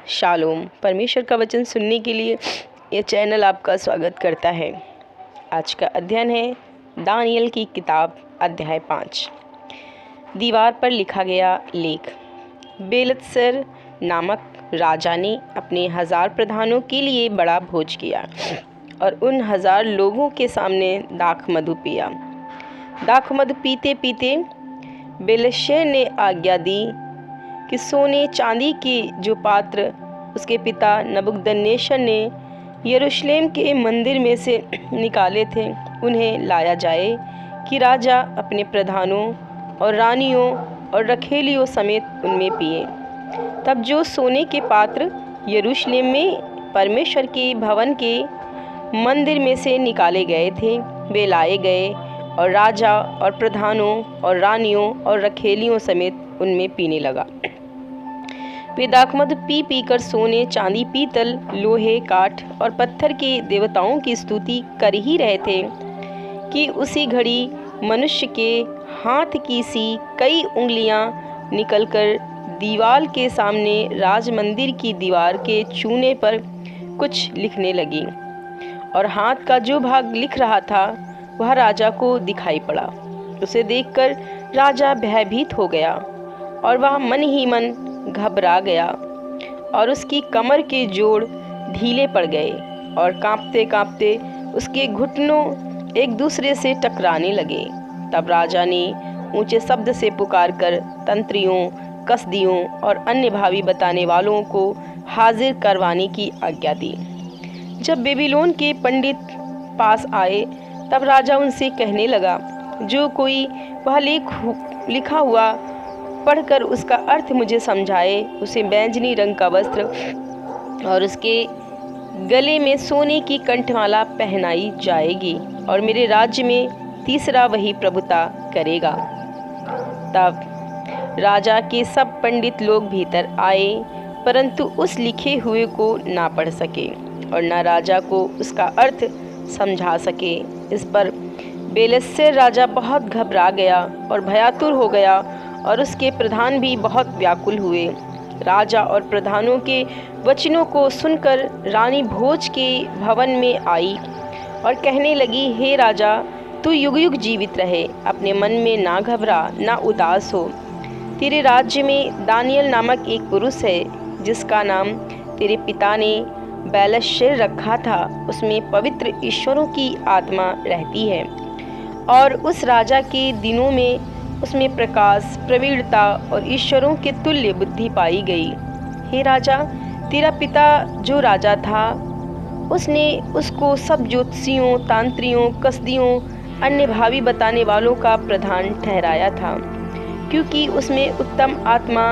Shalom. परमेश्वर का वचन सुनने के लिए यह चैनल आपका स्वागत करता है। आज का अध्ययन है दानियल की किताब अध्याय 5। दीवार पर लिखा गया लेख। बेलतसर नामक राजा ने अपने 1000 प्रधानों के लिए बड़ा भोज किया और उन 1000 लोगों के सामने दाख मधु पिया। दाख मधु पीते पीते बेलशस्सर ने आज्ञा दी कि सोने चांदी के जो पात्र उसके पिता नबूकदनेस्सर ने यरूशलेम के मंदिर में से निकाले थे उन्हें लाया जाए कि राजा अपने प्रधानों और रानियों और रखेलियों समेत उनमें पिए। तब जो सोने के पात्र यरूशलेम में परमेश्वर के भवन के मंदिर में से निकाले गए थे वे लाए गए और राजा और प्रधानों और रानियों और रखेलियों समेत उनमें पीने लगा। वे दाखमधु पी पी कर सोने चांदी पीतल लोहे काठ और पत्थर के देवताओं की स्तुति कर ही रहे थे कि उसी घड़ी मनुष्य के हाथ की सी कई उंगलियां निकलकर दीवार के सामने राजमंदिर की दीवार के चूने पर कुछ लिखने लगी और हाथ का जो भाग लिख रहा था वह राजा को दिखाई पड़ा। उसे देखकर राजा भयभीत हो गया और वह मन ही मन घबरा गया और उसकी कमर के जोड़ ढीले पड़ गए और कांपते कांपते उसके घुटनों एक दूसरे से टकराने लगे। तब राजा ने ऊंचे शब्द से पुकारकर तंत्रियों, कसदियों और अन्य भावी बताने वालों को हाजिर करवाने की आज्ञा दी। जब बेबीलोन के पंडित पास आए तब राजा उनसे कहने लगा, जो कोई वह लिखा हुआ पढ़कर उसका अर्थ मुझे समझाए उसे बैंजनी रंग का वस्त्र और उसके गले में सोने की कंठमाला पहनाई जाएगी और मेरे राज्य में तीसरा वही प्रभुता करेगा। तब राजा के सब पंडित लोग भीतर आए परंतु उस लिखे हुए को ना पढ़ सके और ना राजा को उसका अर्थ समझा सके। इस पर बेलशस्सर राजा बहुत घबरा गया और भयातुर हो गया और उसके प्रधान भी बहुत व्याकुल हुए। राजा और प्रधानों के वचनों को सुनकर रानी भोज के भवन में आई और कहने लगी, हे राजा, तू युग युग जीवित रहे, अपने मन में ना घबरा ना उदास हो। तेरे राज्य में दानियल नामक एक पुरुष है जिसका नाम तेरे पिता ने बेलशस्सर रखा था। उसमें पवित्र ईश्वरों की आत्मा रहती है और उस राजा के दिनों में उसमें प्रकाश, प्रवीणता और ईश्वरों के तुल्य बुद्धि पाई गई। हे राजा, तेरा पिता जो राजा था उसने उसको सब ज्योतिषियों, तांत्रियों, कसदियों, अन्य भावी बताने वालों का प्रधान ठहराया था, क्योंकि उसमें उत्तम आत्मा,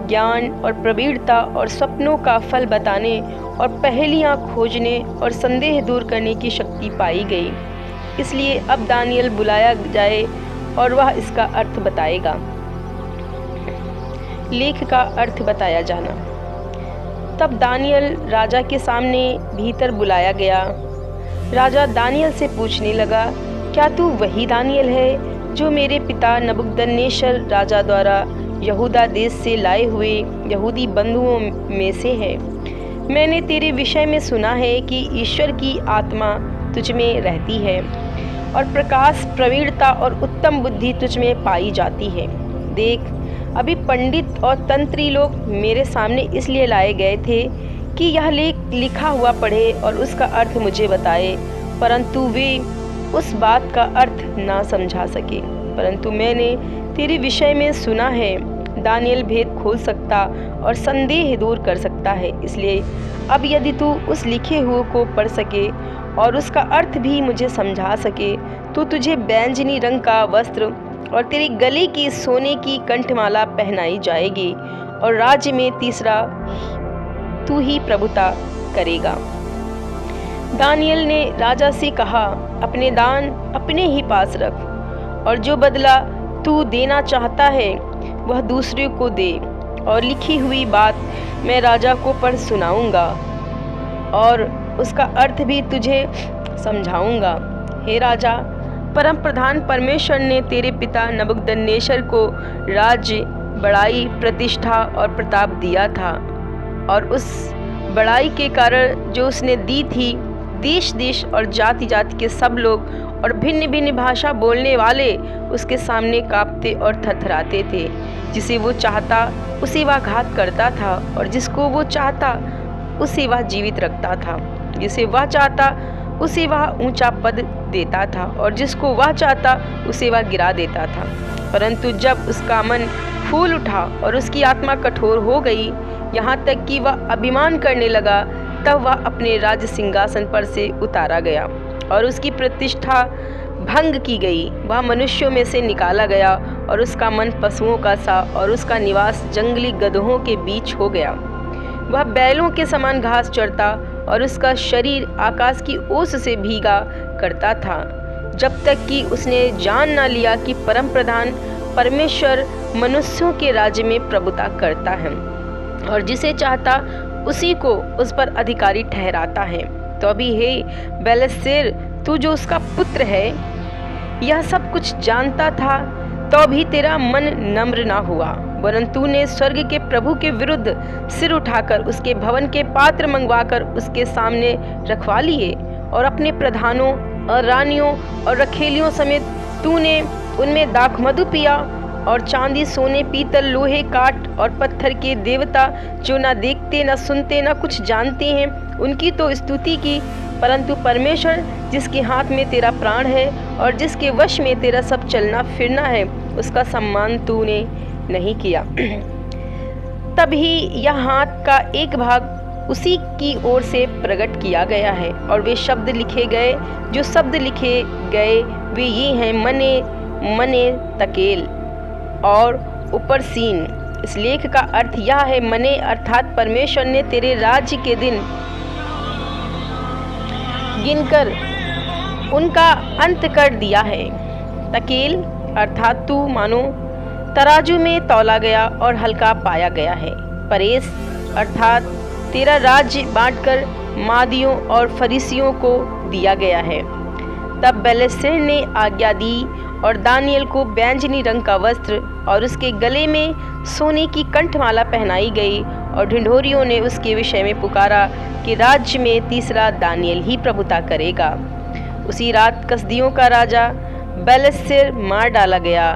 ज्ञान और प्रवीणता और सपनों का फल बताने और पहेलियां खोजने और संदेह दूर करने की शक्ति पाई गई। इसलिए अब दानियल बुलाया जाए और वह इसका अर्थ बताएगा। लेख का अर्थ बताया जाना। तब दानियल राजा के सामने भीतर बुलाया गया। राजा दानियल से पूछने लगा, क्या तू वही दानियल है जो मेरे पिता नबूकदनेस्सर राजा द्वारा यहूदा देश से लाए हुए यहूदी बंधुओं में से है? मैंने तेरे विषय में सुना है कि ईश्वर की आत्मा तुझ में रहती है और प्रकाश, प्रवीणता और उत्तम बुद्धि तुझ में पाई जाती है। देख, अभी पंडित और तंत्री लोग मेरे सामने इसलिए लाए गए थे कि यह लेख लिखा हुआ पढ़े और उसका अर्थ मुझे बताए, परंतु वे उस बात का अर्थ ना समझा सके। परंतु मैंने तेरे विषय में सुना है दानियल भेद खोल सकता और संदेह दूर कर सकता है। इसलिए अब यदि तू उस लिखे हुए को पढ़ सके और उसका अर्थ भी मुझे समझा सके तो तुझे बैंजनी रंग का वस्त्र और तेरे गले की सोने की कंठमाला पहनाई जाएगी और राज्य में तीसरा तू ही प्रभुता करेगा। दानियल ने राजा से कहा, अपने दान अपने ही पास रख और जो बदला तू देना चाहता है वह दूसरे को दे और लिखी हुई बात मैं राजा को पढ़ सुनाऊंगा और उसका अर्थ भी तुझे समझाऊंगा। हे राजा, परम प्रधान परमेश्वर ने तेरे पिता नबूकदनेस्सर को राज्य, बड़ाई, प्रतिष्ठा और प्रताप दिया था और उस बड़ाई के कारण जो उसने दी थी, देश देश और जाति जाति के सब लोग और भिन्न भिन्न भाषा बोलने वाले उसके सामने कांपते और थरथराते थे। जिसे वो चाहता उसे वह घात करता था और जिसको वो चाहता उसे वह जीवित रखता था। जिसे वह चाहता उसे वह ऊंचा पद देता था और जिसको वह चाहता उसे वह गिरा देता था। परंतु जब उसका मन फूल उठा और उसकी आत्मा कठोर हो गई, यहाँ तक कि वह अभिमान करने लगा, तब वह अपने राज सिंहासन पर से उतारा गया और उसकी प्रतिष्ठा भंग की गई। वह मनुष्यों में से निकाला गया और उसका मन पशुओं का सा और उसका निवास जंगली गधों के बीच हो गया। वह बैलों के समान घास चरता और उसका शरीर आकाश की ओस से भीगा करता था, जब तक कि उसने जान ना लिया कि परम प्रधान परमेश्वर मनुष्यों के राज्य में प्रभुता करता है और जिसे चाहता उसी को उस पर अधिकारी ठहराता है। तो अभी हे बेलशस्सर, तू जो उसका पुत्र है, यह सब कुछ जानता था, तो भी तेरा मन नम्र ना हुआ, वरन तूने स्वर्ग के प्रभु के विरुद्ध सिर उठाकर उसके भवन के पात्र मंगवाकर उसके सामने रखवा लिए और अपने प्रधानों और रानियों और रखेलियों समेत तूने उनमें दाखमधु पिया और चांदी, सोने, पीतल, लोहे, काठ और पत्थर के देवता जो ना देखते, ना सुनते, ना कुछ जानते हैं, उनकी तो स्तुति की। परंतु परमेश्वर जिसके हाथ में तेरा प्राण है और जिसके वश में तेरा सब चलना फिरना है, उसका सम्मान तूने नहीं किया। तभी यह हाथ का एक भाग उसी की ओर से प्रकट किया गया है और वे शब्द लिखे गए। जो शब्द लिखे गए वे ये हैं, मने मने तकेल और ऊपर सीन। इस लेख का अर्थ यह है, मने अर्थात परमेश्वर ने तेरे राज्य के दिन गिनकर उनका अंत कर दिया है। तकेल अर्थात तू मानो तराजू में तौला गया और हल्का पाया गया है। परेस अर्थात तेरा राज्य बांटकर मादियों और फरीसियों को दिया गया है। तब बेलशस्सर ने आज्ञा दी और दानियल को बैंजनी रंग का वस्त्र और उसके गले में सोने की कंठमाला पहनाई गई और ढिंढोरियों ने उसके विषय में पुकारा कि राज्य में तीसरा दानियल ही प्रभुता करेगा। उसी रात कसदियों का राजा बेलशस्सर मार डाला गया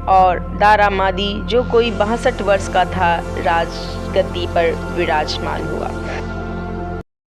और दारामादी जो कोई 62 वर्ष का था राजगद्दी पर विराजमान हुआ।